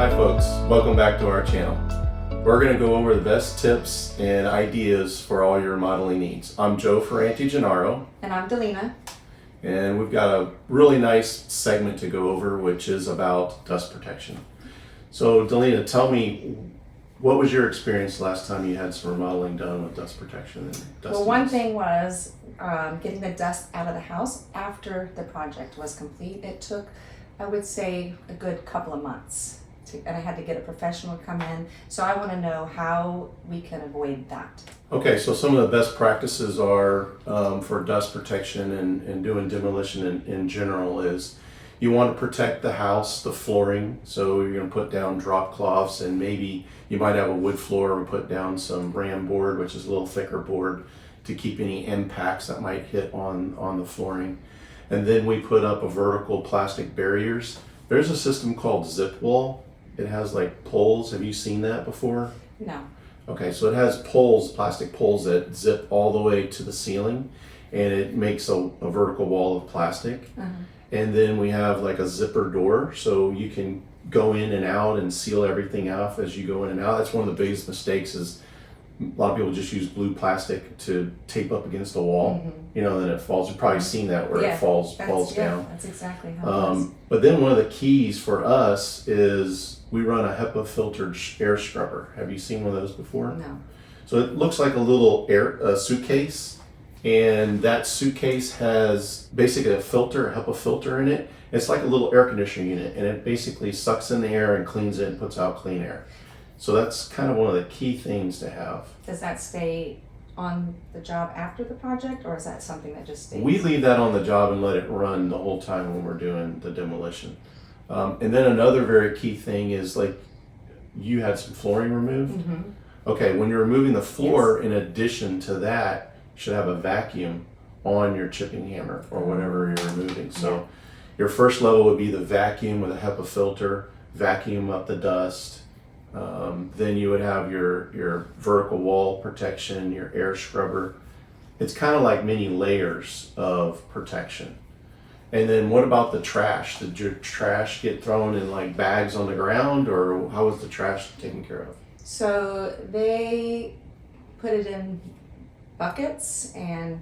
Hi folks, welcome back to our channel. We're going to go over the best tips and ideas for all your remodeling needs. I'm Joe Ferranti Gennaro. And I'm Delina. And we've got a really nice segment to go over, which is about dust protection. So Delina, tell me, what was your experience last time you had some remodeling done with dust protection and dust? Well, one thing was getting the dust out of the house after the project was complete. It took, I would say, a good couple of months. And I had to get a professional to come in. So I want to know how we can avoid that. Okay, so some of the best practices are for dust protection and doing demolition in general is you want to protect the house, the flooring. So you're going to put down drop cloths, and maybe you might have a wood floor and put down some ram board, which is a little thicker board, to keep any impacts that might hit on the flooring. And then we put up a vertical plastic barriers. There's a system called Zip Wall. It has like poles. Have you seen that before? No. Okay, so it has poles, plastic poles that zip all the way to the ceiling, and it makes a vertical wall of plastic. Uh-huh. And then we have like a zipper door, so you can go in and out and seal everything off as you go in and out. That's one of the biggest mistakes is a lot of people just use blue plastic to tape up against the wall, then it falls. You've probably seen that where it falls down. That's exactly how it is. But then one of the keys for us is we run a HEPA filtered air scrubber. Have you seen one of those before? No. So it looks like a little suitcase, and that suitcase has basically a filter, a HEPA filter in it. It's like a little air conditioning unit, and it basically sucks in the air and cleans it and puts out clean air. So that's kind of one of the key things to have. Does that stay on the job after the project, or is that something that just stays? We leave that on the job and let it run the whole time when we're doing the demolition. And then another very key thing is, like, you had some flooring removed. Mm-hmm. Okay, when you're removing the floor, in addition to that, you should have a vacuum on your chipping hammer or whatever you're removing. So your first level would be the vacuum with a HEPA filter, vacuum up the dust. Then you would have your vertical wall protection, your air scrubber. It's kind of like many layers of protection. And then what about the trash? Did your trash get thrown in like bags on the ground, or how was the trash taken care of? So they put it in buckets and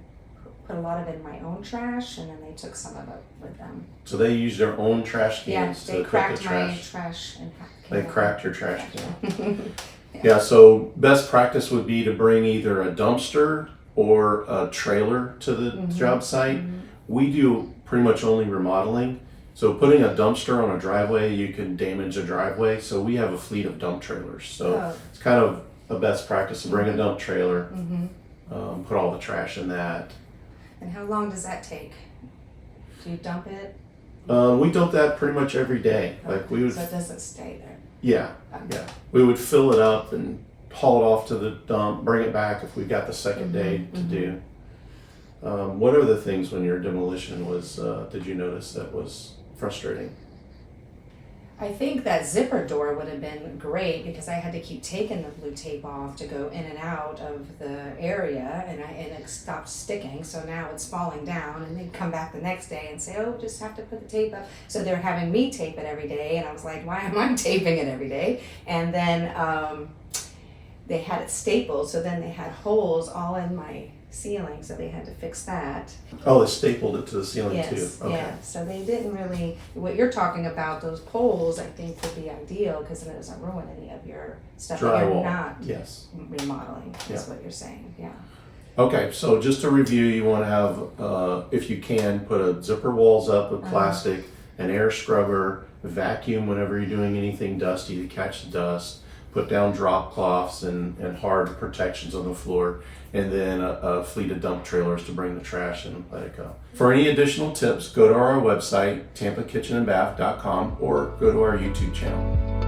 put a lot of it in my own trash, and then they took some of it with them. So they used their own trash cans they to put cracked the trash. My trash and They cracked your trash can. Yeah. Yeah, so best practice would be to bring either a dumpster or a trailer to the job site. We do pretty much only remodeling. So putting a dumpster on a driveway, you can damage a driveway. So we have a fleet of dump trailers. So it's kind of a best practice to bring a dump trailer, put all the trash in that. And how long does that take? Do you dump it? We dump that pretty much every day. Like we would. So it doesn't stay there. Yeah. We would fill it up and haul it off to the dump, bring it back if we got the second day to do. What are the things when your demolition was, did you notice that was frustrating? I think that zipper door would have been great because I had to keep taking the blue tape off to go in and out of the area, and it stopped sticking. So now it's falling down, and they'd come back the next day and say, "Oh, just have to put the tape up." So they're having me tape it every day, and I was like, "Why am I taping it every day?" And then they had it stapled, so then they had holes all in my ceiling, so they had to fix that. Oh, they stapled it to the ceiling too. Okay. Yeah. So they didn't really. What you're talking about, those poles, I think would be ideal because then it doesn't ruin any of your stuff that you're not remodeling. Is what you're saying. Yeah. Okay, so just to review, you want to have, if you can, put a zipper walls up with plastic, an air scrubber, vacuum whenever you're doing anything dusty to catch the dust, put down drop cloths and hard protections on the floor, and then a fleet of dump trailers to bring the trash and let it go. For any additional tips, go to our website, tampakitchenandbath.com, or go to our YouTube channel.